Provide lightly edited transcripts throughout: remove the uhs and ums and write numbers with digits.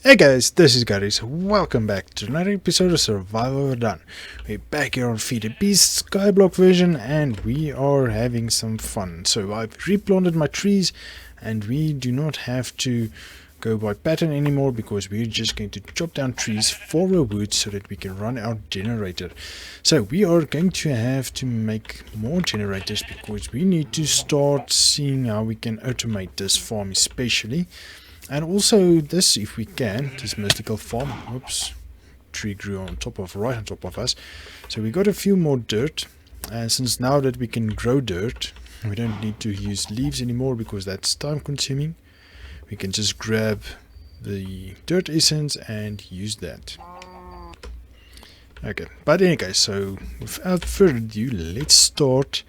Hey guys, this is Garies. Welcome back to another episode of Survival Overdone. We're back here on FTB Skyblock version and we are having some fun. So I've replanted my trees and we do not have to go by pattern anymore because we're just going to chop down trees for the wood so that we can run our generator. So we are going to have to make more generators because we need to start seeing how we can automate this farm especially. And also this, if we can, this mystical farm. Oops, tree grew on top of, right on top of us. So we got a few more dirt. And since now that we can grow dirt, we don't need to use leaves anymore because that's time consuming. We can just grab the dirt essence and use that. Okay, but anyway, so without further ado, let's start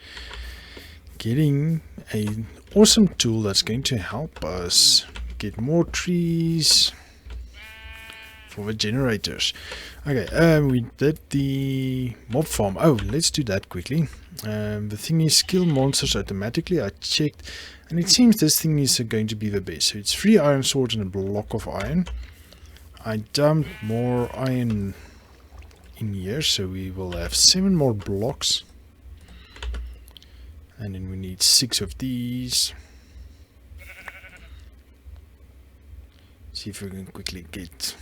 getting an awesome tool that's going to help us get more trees for the generators. Okay, we did the mob farm. Oh, let's do that quickly. The thing is kill monsters automatically. I checked and it seems this thing is going to be the best. So it's 3 iron swords and a block of iron. I dumped more iron in here, so we will have 7 more blocks. And then we need 6 of these. See if we can quickly get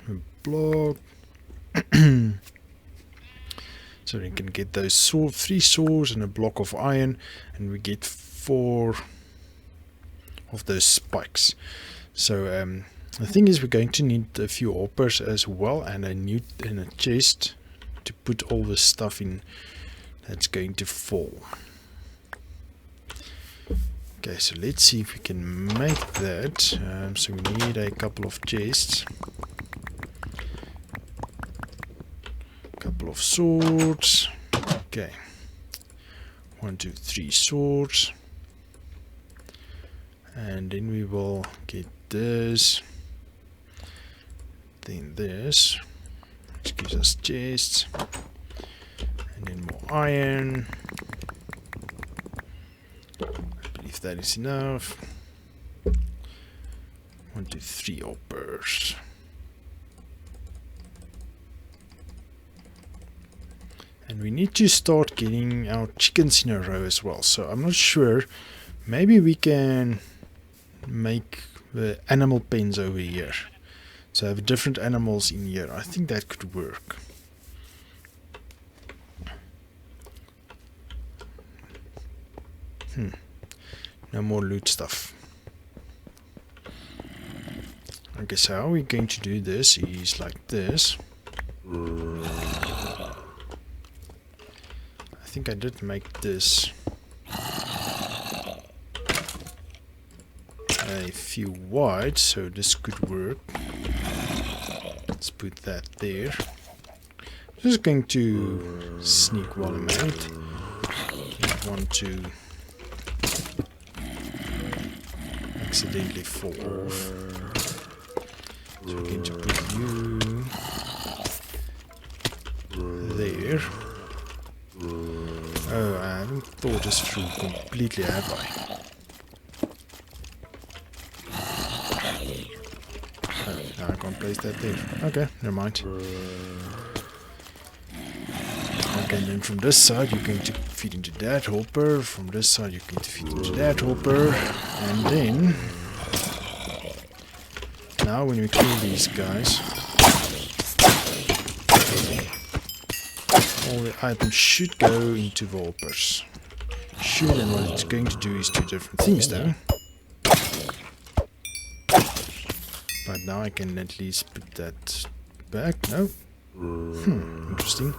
a block. So we can get those 3 swords and a block of iron, and we get 4 of those spikes. So the thing is, we're going to need a few hoppers as well, and a chest to put all the stuff in that's going to fall. Okay, so let's see if we can make that. So we need a couple of chests, a couple of swords. Okay, 1, 2, 3 swords, and then we will get this, then this, which gives us chests, and then more iron. If that is enough. 1, 2, 3 hoppers. And we need to start getting our chickens in a row as well. So I'm not sure. Maybe we can make the animal pens over here. So have different animals in here. I think that could work. No more loot stuff. Okay, so how we're going to do this is like this. I think I did make this a few wide, so this could work. Let's put that there. Just going to sneak while I'm at it. Don't want to accidentally fall off. So we're going to put you there. Oh, I haven't thought this through completely, have I? Oh, now I can't place that there. Okay, never mind. Okay, and then from this side you're going to feed into that hopper. From this side you're going to feed into that hopper. And then, now when we kill these guys, all the items should go into the hoppers. Should, and what it's going to do is 2 different things though. But now I can at least put that back. No? Interesting.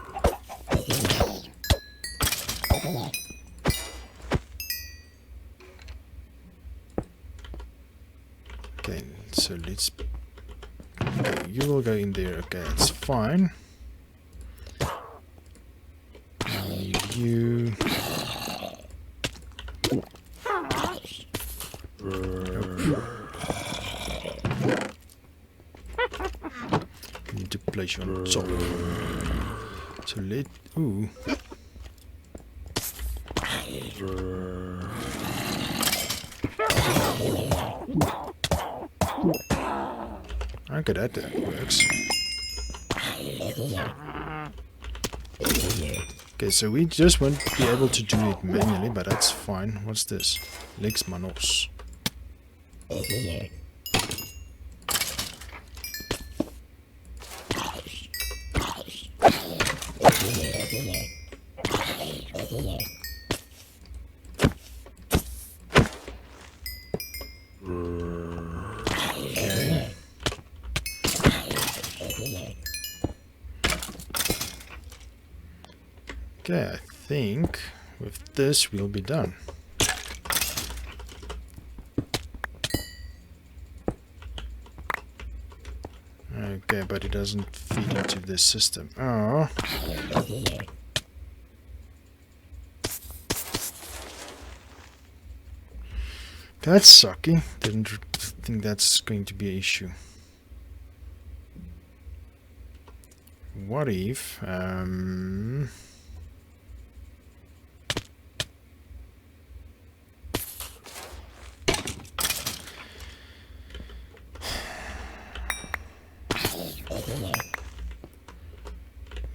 Okay, so let's... Okay, you will go in there. Okay, that's fine. I need you. Need to place you on top. So let... Ooh. Okay, that works. Okay, so we just won't be able to do it manually, but that's fine. What's this? Lex Manos. Okay, I think with this we'll be done. Okay, but it doesn't feed into this system. Oh. That's sucky. Didn't think that's going to be an issue. What if...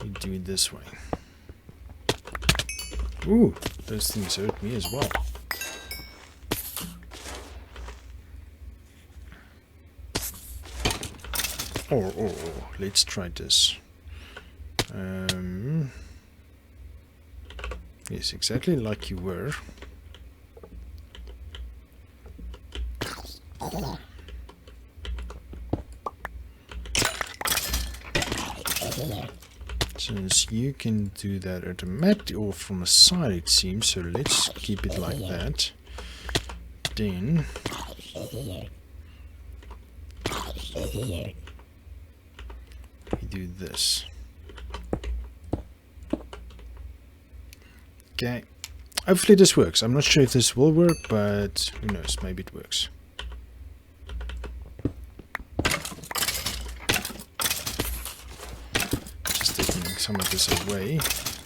we do it this way. Ooh, those things hurt me as well. Oh, let's try this. Yes, exactly like you were. Since you can do that automatically or from the side it seems, so let's keep it like that. Then we do this. Okay, hopefully this works. I'm not sure if this will work, but who knows, maybe it works. Just taking some of this away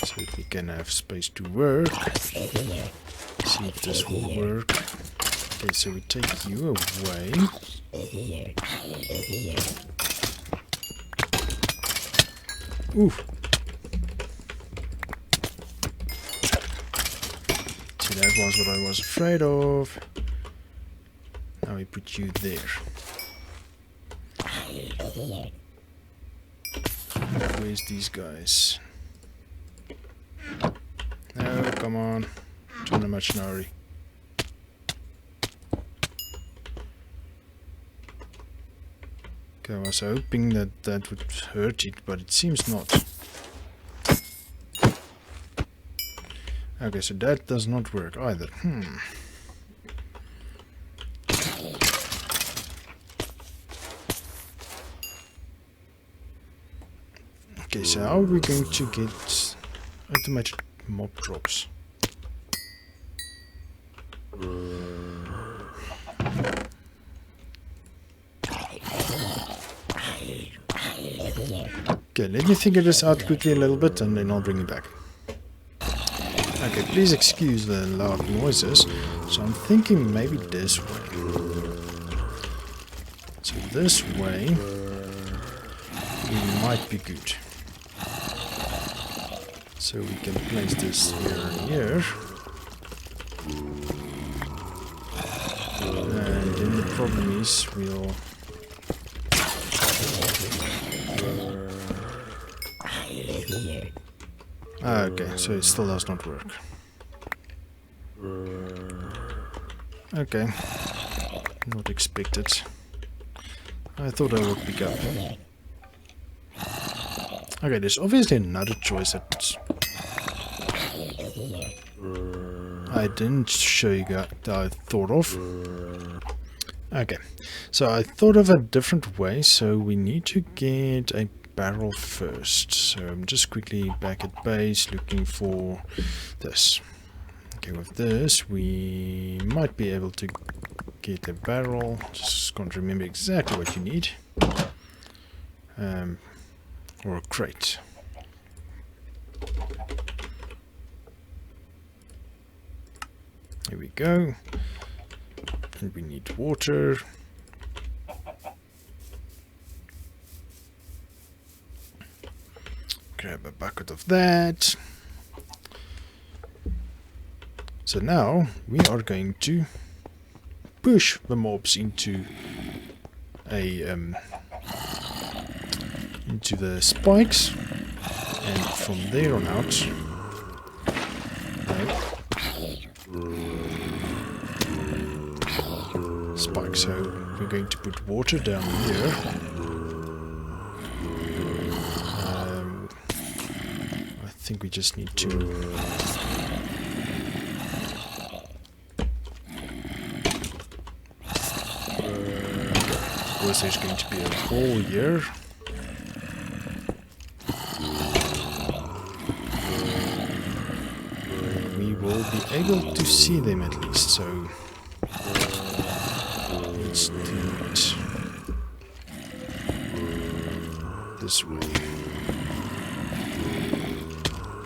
so that we can have space to work. See if this will work. Okay, so we take you away. Ooh. See, that was what I was afraid of. Now we put you there. Where's these guys? No, come on. Don't have much in a hurry. Okay, I was hoping that that would hurt it, but it seems not. Okay, so that does not work either. Okay, so how are we going to get automated mob drops? Okay, let me figure this out quickly a little bit and then I'll bring you back. Okay, please excuse the loud noises. So I'm thinking maybe this way. So this way might be good. So we can place this here and here. And then the problem is we'll... okay, so it still does not work. Okay, not expected. I thought I would pick up. Okay, there's obviously another choice that I didn't show you guys that I thought of. Okay, so I thought of a different way, so we need to get a barrel first. So I'm just quickly back at base looking for this. Okay, with this we might be able to get a barrel. Just can't remember exactly what you need. Or a crate. Here we go. And we need water. grab a bucket of that. So now we are going to push the mobs into the spikes, and from there on out, spikes. So we're going to put water down here. I think we just need to. Of course, there's going to be a hole here. We will be able to see them at least, so let's do it this way.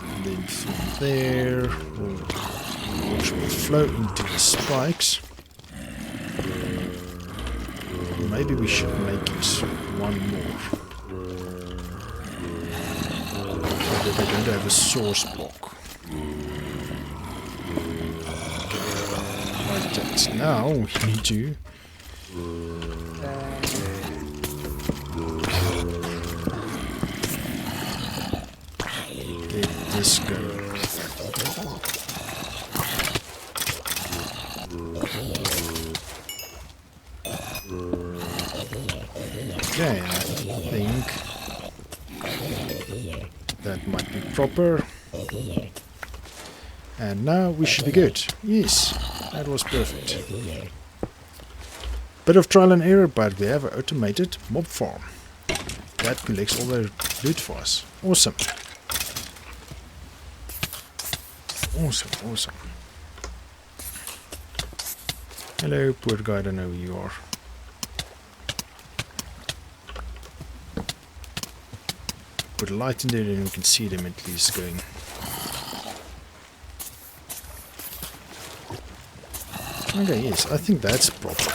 And then from there, water will flow into the spikes. Maybe we should make it one more. So that we don't have a source block. Like that. Now we need to let this go. Okay, I think that might be proper. And now we should be good. Yes, that was perfect. Bit of trial and error, but we have an automated mob farm that collects all the loot for us. Awesome. Awesome, awesome. Hello, poor guy, I don't know who you are. Put a light in there and we can see them at least going. Okay, yes, I think that's proper.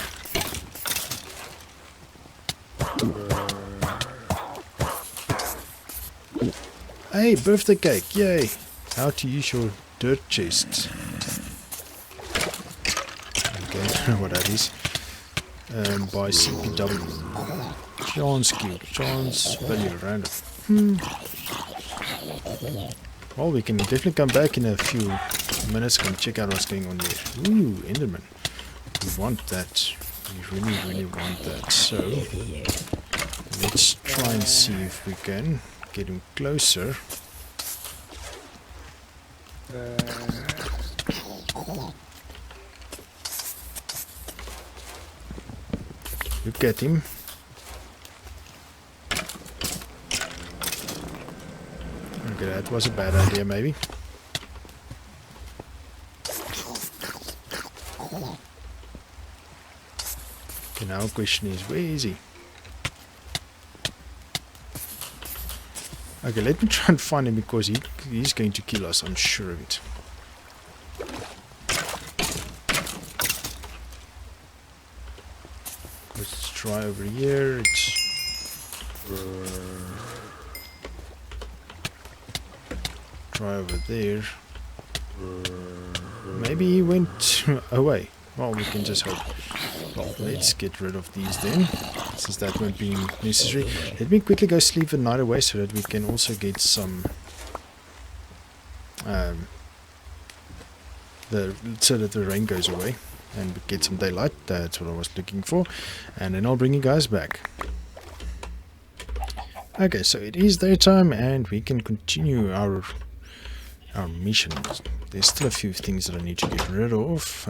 Hey, birthday cake, yay! How to use your dirt chests. Okay, I don't know what that is. By CPW. Chance cube, chance value random. Well, we can definitely come back in a few minutes and check out what's going on there. Ooh, Enderman. We want that. We really, really want that. So, let's try and see if we can get him closer. Look at him. Okay, that was a bad idea, maybe. Okay, now the question is, where is he? Okay, let me try and find him because he's going to kill us, I'm sure of it. Let's try over here. It's try over there. Maybe he went away. Well, we can just hope. Well, let's get rid of these then, since that won't be necessary. Let me quickly go sleep the night away so that we can also get some so that the rain goes away and we get some daylight. That's what I was looking for, and then I'll bring you guys back. Okay, so it is daytime and we can continue our mission. There's still a few things that I need to get rid of.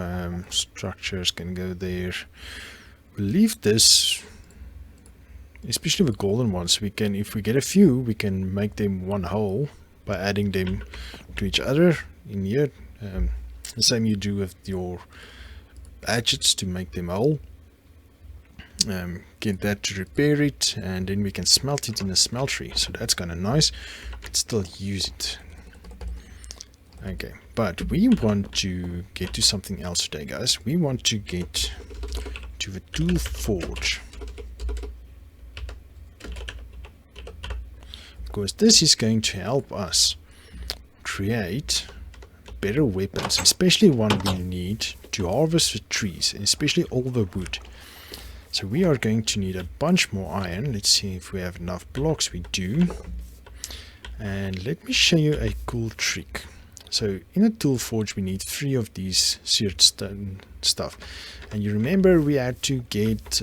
Structures can go there. We'll leave this, especially the golden ones. We can, if we get a few, we can make them one whole by adding them to each other in here. The same you do with your badges to make them whole. Get that to repair it, and then we can smelt it in a smeltery. So that's kind of nice. We can still use it. Okay, but we want to get to something else today, guys. We want to get to the tool forge. because this is going to help us create better weapons, especially one we need to harvest the trees, especially all the wood. So we are going to need a bunch more iron. Let's see if we have enough blocks. We do. And let me show you a cool trick. So in a tool forge we need 3 of these seared stone stuff, and you remember we had to get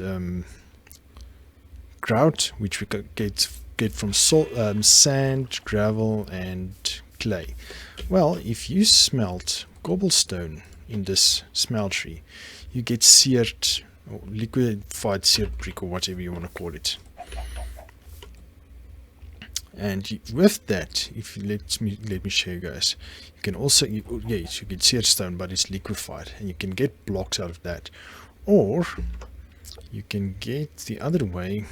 grout, which we could get from sand, gravel and clay. Well, if you smelt cobblestone in this smeltery, you get seared or liquefied seared brick, or whatever you want to call it. And with that, if you let me show you guys, you can also, yes, you get seared stone, but it's liquefied, and you can get blocks out of that. Or you can get the other way.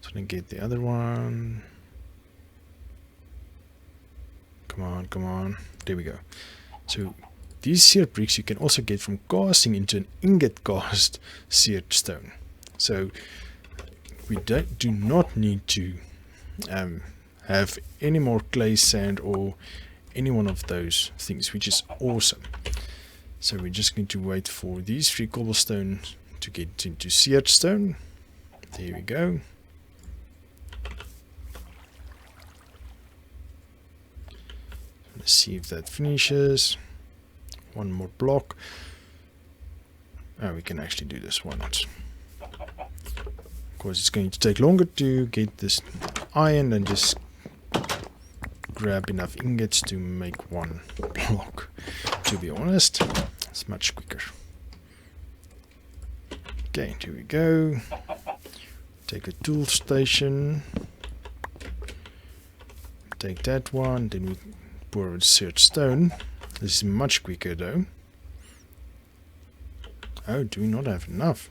So I get the other one. Come on. There we go. So these seared bricks you can also get from casting into an ingot cast seared stone. So we do not need to have any more clay, sand, or any one of those things, which is awesome. So we're just going to wait for these 3 cobblestone to get into seared stone. There we go. Let's see if that finishes. 1 more block. Oh, we can actually do this. Why not? Of course, it's going to take longer to get this iron than just grab enough ingots to make 1 block. To be honest, it's much quicker. Okay, here we go. Take a tool station. Take that one. Then we pour a seared stone. This is much quicker though. Oh, do we not have enough?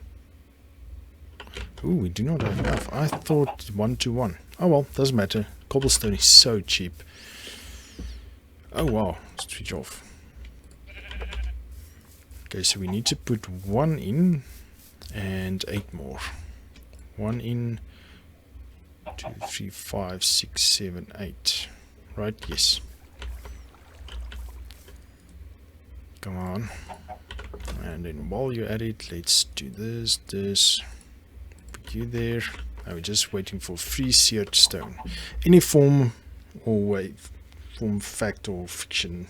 Ooh, we do not have enough. I thought 1 to 1. Oh well, doesn't matter. Cobblestone is so cheap. Oh wow, switch off. Okay, so we need to put 1 in and 8 more. 1 in, 2, 3, 5, 6, 7, 8. Right, yes. Come on. And then while you're at it, let's do this. Put you there. Now we're just waiting for free seared stone. Any form or way, form, fact or fiction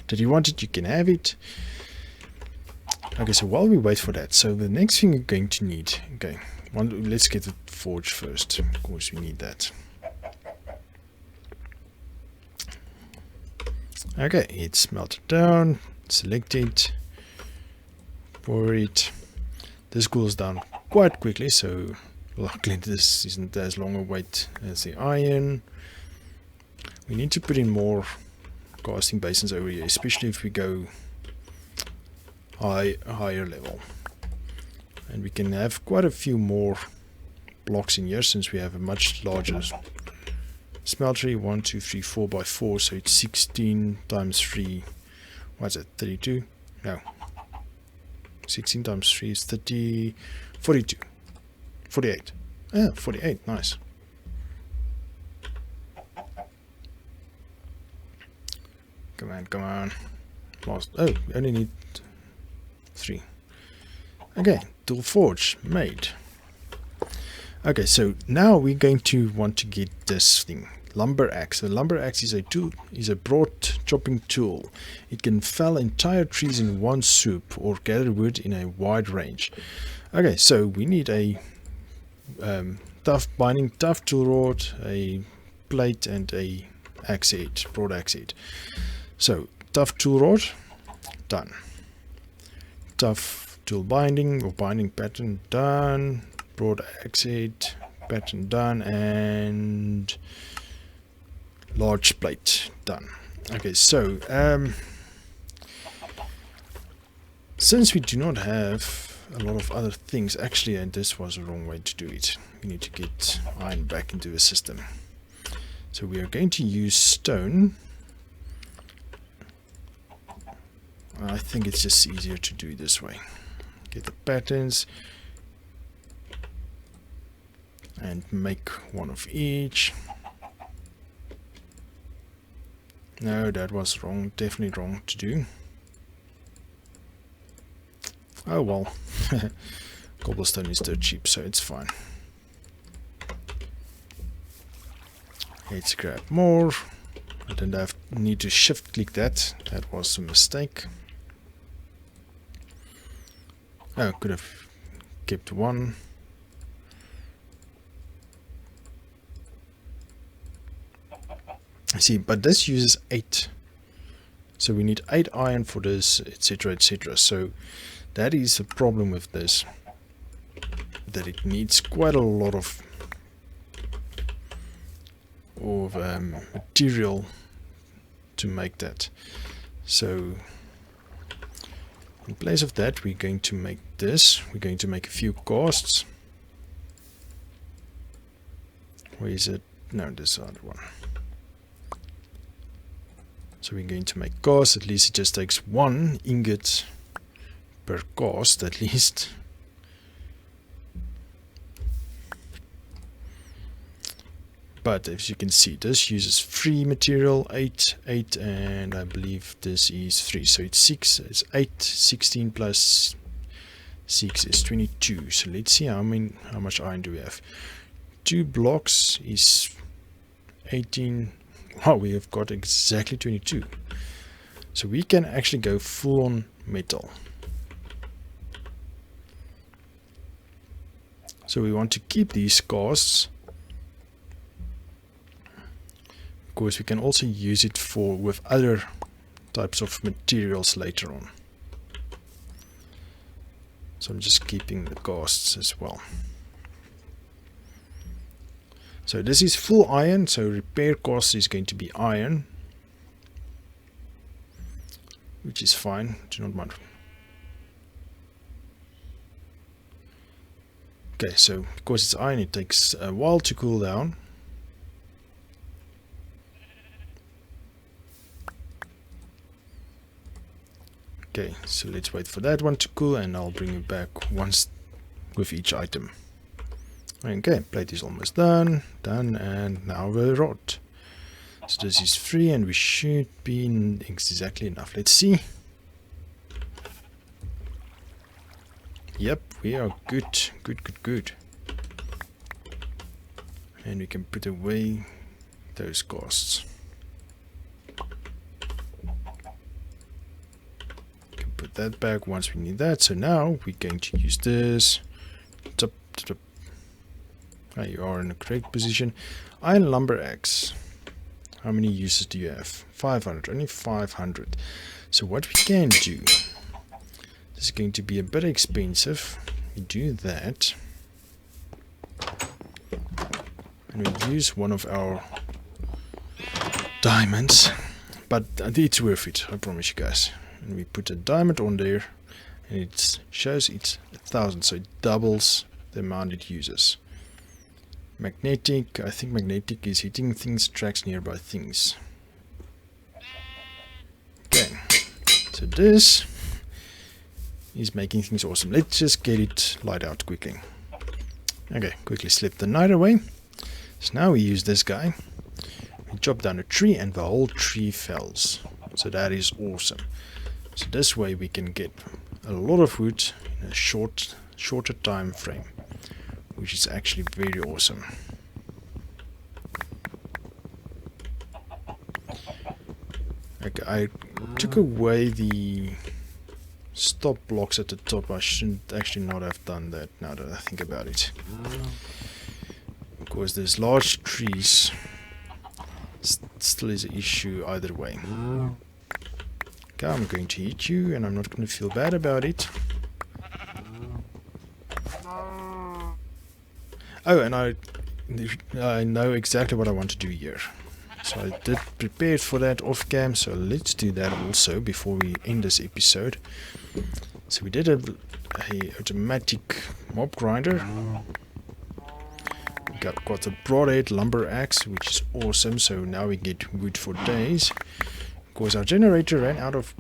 that you want it, you can have it. Okay, so while we wait for that, so the next thing you're going to need, okay, let's get the forge first. Of course, we need that. Okay, it's melted down. Select it, pour it. This cools down quite quickly, so luckily this isn't as long a wait as the iron. We need to put in more casting basins over here, especially if we go higher level. And we can have quite a few more blocks in here since we have a much larger smeltery. 1, 2, 3, 4 by 4, so it's 16 times 3. What's it? 32? No. 16 times 3 is 30. 42. 48. Ah, 48. Nice. Come on. Lost. Oh, we only need 3. Okay, tool forge made. Okay, so now we're going to want to get this thing. Lumber axe. The lumber axe is a broad chopping tool. It can fell entire trees in one swoop or gather wood in a wide range. Okay, so we need a tough tool rod, a plate, and a axe head, broad axe head. So tough tool rod, done. Tough tool binding or binding pattern, done. Broad axe head pattern, done, and large plate, done. Okay, so since we do not have a lot of other things, actually, and this was the wrong way to do it. We need to get iron back into the system. So we are going to use stone. I think it's just easier to do it this way. Get the patterns. and make one of each. No, that was wrong, definitely wrong to do. Oh well, cobblestone is dirt cheap, so it's fine. Let's grab more. I didn't need to shift click that. That was a mistake. Oh, could have kept one. See, but this uses 8. So we need 8 iron for this, etc, etc. So that is a problem with this. That it needs quite a lot of material to make that. So in place of that, we're going to make this. We're going to make a few casts. Where is it? No, this other one. So we're going to make casts. At least it just takes 1 ingot per cast, at least. But as you can see, this uses 3 material, 8, and I believe this is 3. So it's 6, it's 8, 16 plus 6 is 22. So let's see how much iron do we have. 2 blocks is 18. Wow, we have got exactly 22. So we can actually go full on metal. So we want to keep these casts. Of course, we can also use it with other types of materials later on. So I'm just keeping the casts as well. So this is full iron, so repair cost is going to be iron, which is fine, do not mind. Okay, so because it's iron, it takes a while to cool down. Okay, so let's wait for that one to cool, and I'll bring it back once with each item. Okay, plate is almost done, and now the rod. So this is 3, and we should be exactly enough. Let's see. Yep, we are good, good. And we can put away those costs. Put that back once we need that. So now we're going to use this. You are in a correct position. Iron lumber axe. How many uses do you have? 500. Only 500. So what we can do. This is going to be a bit expensive. We do that. And we use one of our diamonds. But it's worth it. I promise you guys. And we put a diamond on there, and it shows it's 1000, so it doubles the amount it uses. Magnetic, I think magnetic is hitting things, tracks nearby things. Okay, so this is making things awesome. Let's just get it light out quickly. Okay, quickly slip the night away. So now we use this guy. We chop down a tree and the whole tree fells. So that is awesome. So this way we can get a lot of wood in a shorter time frame, which is actually very awesome. Okay, I took away the stop blocks at the top. I shouldn't actually not have done that now that I think about it. Because there's large trees, still is an issue either way. Okay, I'm going to eat you, and I'm not going to feel bad about it. Oh, and I know exactly what I want to do here. So I did prepare for that off cam, so let's do that also before we end this episode. So we did a automatic mob grinder. We got a broadhead lumber axe, which is awesome, so now we get wood for days. Because our generator ran out of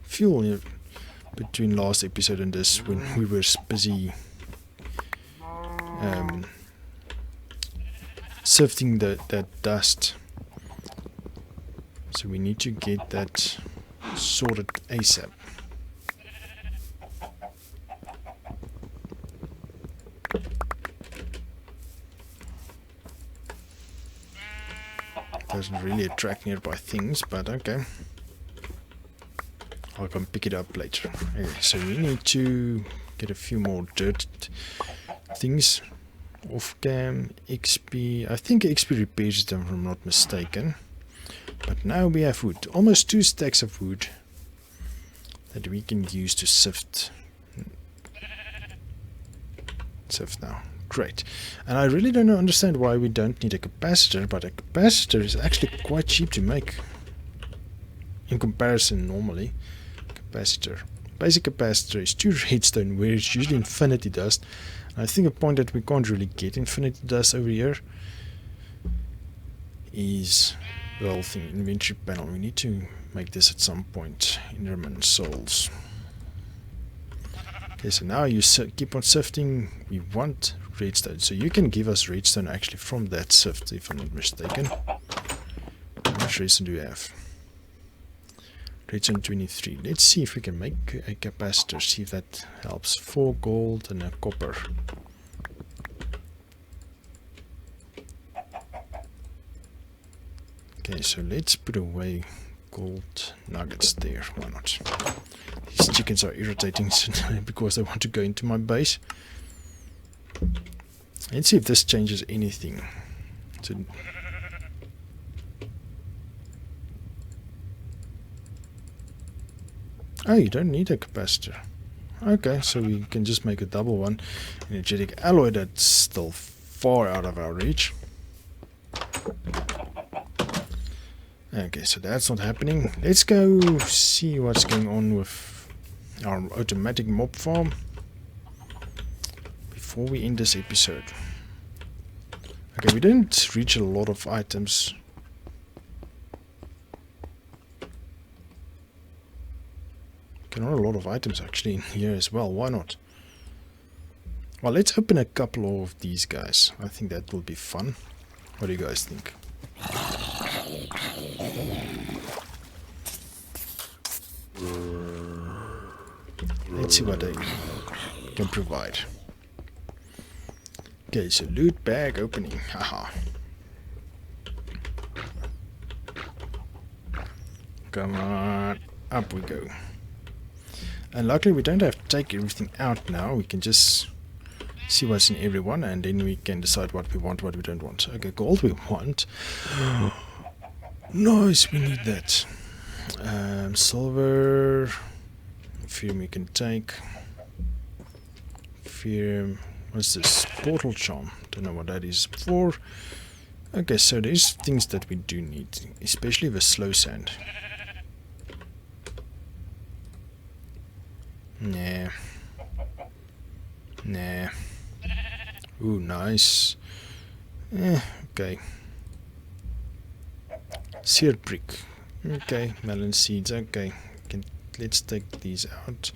fuel between last episode and this when we were busy sifting that dust. So we need to get that sorted ASAP. Doesn't really attract nearby things, but okay. I'll come pick it up later. Okay, so we need to get a few more dirt things. Off cam, XP. I think XP repairs them if I'm not mistaken. But now we have wood. Almost 2 stacks of wood that we can use to sift. Sift now. Great. And I really don't understand why we don't need a capacitor, but a capacitor is actually quite cheap to make in comparison normally. Capacitor. Basic capacitor is 2 redstone, where it's usually infinity dust. And I think a point that we can't really get infinity dust over here is, well, thing inventory panel. We need to make this at some point. Enderman souls. Okay, so now you keep on sifting. We want redstone, so you can give us redstone actually from that sift, if I'm not mistaken. How much redstone do we have? Redstone 23. Let's see if we can make a capacitor, see if that helps. 4 gold and a copper. Okay, so let's put away gold nuggets there. Why not? These chickens are irritating because they want to go into my base. Let's see if this changes anything. So oh, you don't need a capacitor. Okay, so we can just make a double one. Energetic alloy that's still far out of our reach. Okay, so that's not happening. Let's go see what's going on with our automatic mob farm before we end this episode. Okay, we didn't reach a lot of items. Okay, not a lot of items actually in here as well. Why not? Well, let's open a couple of these guys. I think that will be fun. What do you guys think? Let's see what they can provide. Okay, so loot bag opening. Haha. Come on. Up we go. And luckily we don't have to take everything out now. We can just see what's in everyone, and then we can decide what we want, what we don't want. Okay, gold we want. Nice, we need that. Silver. Firm we can take. Firm. What's this? Portal charm. Don't know what that is for. Okay, so there's things that we do need, especially the slow sand. Nah. Nah. Ooh, nice. Okay. Seared brick. Okay, melon seeds. Okay, let's take these out.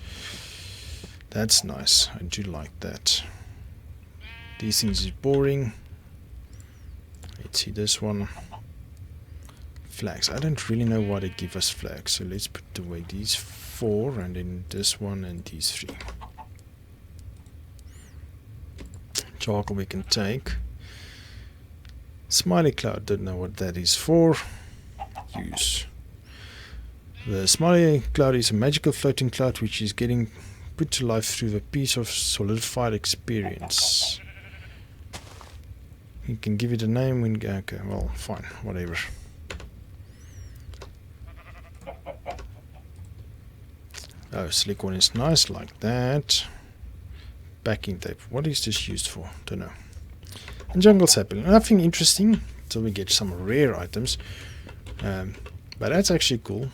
That's nice. I do like that. These things is boring. Let's see this one. Flags. I don't really know why they give us flags, so let's put away these 4 and then this one and these 3. Charcoal we can take. Smiley cloud, don't know what that is for. Use. The smiley cloud is a magical floating cloud which is getting put to life through a piece of solidified experience. You can give it a name when... Okay, well, fine, whatever. Oh, silicone is nice, like that. Backing tape. What is this used for? Don't know. And jungle sapling. Nothing interesting until we get some rare items. But that's actually cool.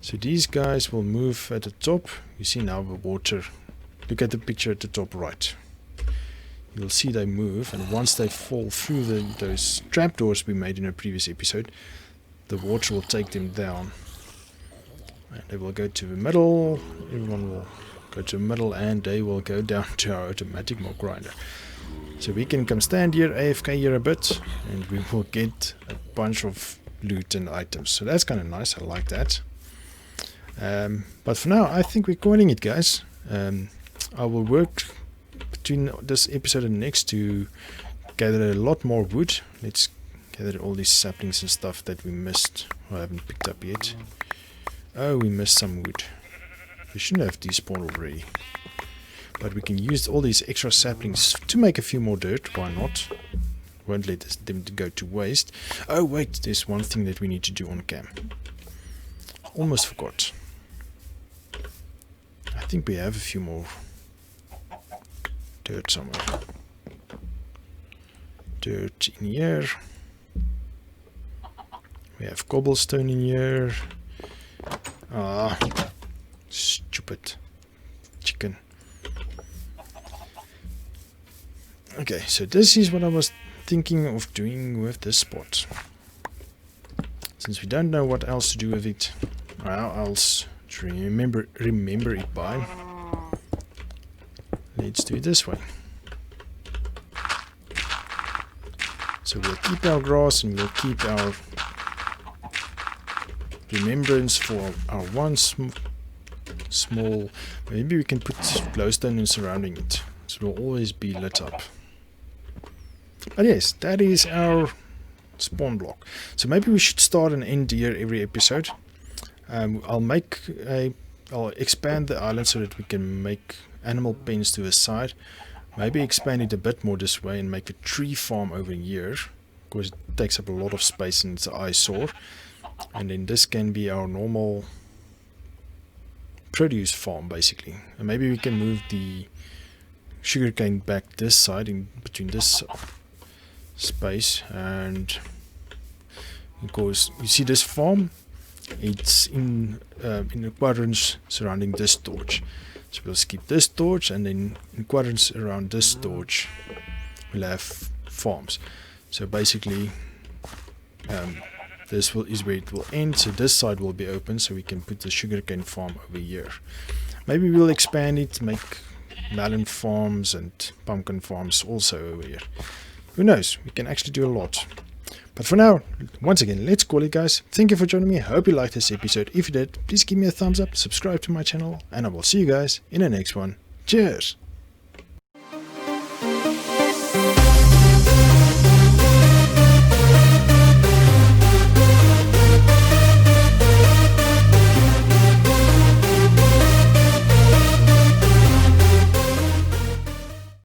So these guys will move at the top. You see now the water. Look at the picture at the top right. You'll see they move, and once they fall through those trapdoors we made in a previous episode, the water will take them down. And they will go to the middle. Everyone will go to the middle, and they will go down to our automatic mob grinder. So we can come stand here, AFK here a bit, and we will get a bunch of loot and items. So that's kind of nice. I like that. But for now, I think we're calling it, guys. I will work between this episode and next to gather a lot more wood. Let's gather all these saplings and stuff that we missed or haven't picked up yet. Oh, we missed some wood. We shouldn't have despawned already. But we can use all these extra saplings to make a few more dirt. Why not? Won't let them go to waste. Oh wait, there's one thing that we need to do on cam. Almost forgot. I think we have a few more dirt somewhere. Dirt in here. We have cobblestone in here. Ah, stupid chicken. Okay, so this is what I was thinking of doing with this spot. Since we don't know what else to do with it, how else to remember it by, let's do it this way. So we'll keep our grass and we'll keep our remembrance for our one small. Maybe we can put glowstone in surrounding it, so it will always be lit up. But yes, that is our spawn block. So maybe we should start and end here every episode. I'll expand the island so that we can make animal pens to the side. Maybe expand it a bit more this way and make a tree farm over here, because it takes up a lot of space and it's an eyesore. And then this can be our normal produce farm basically. And maybe we can move the sugarcane back this side in between this space, and because you see this farm, it's in the quadrants surrounding this torch. So we'll skip this torch, and then in quadrants around this torch we'll have farms. So basically this is where it will end, so this side will be open, so we can put the sugarcane farm over here. Maybe we'll expand it, make melon farms and pumpkin farms also over here. Who knows, we can actually do a lot. But for now, once again, let's call it, guys. Thank you for joining me. I hope you liked this episode. If you did, please give me a thumbs up, subscribe to my channel, and I will see you guys in the next one. Cheers!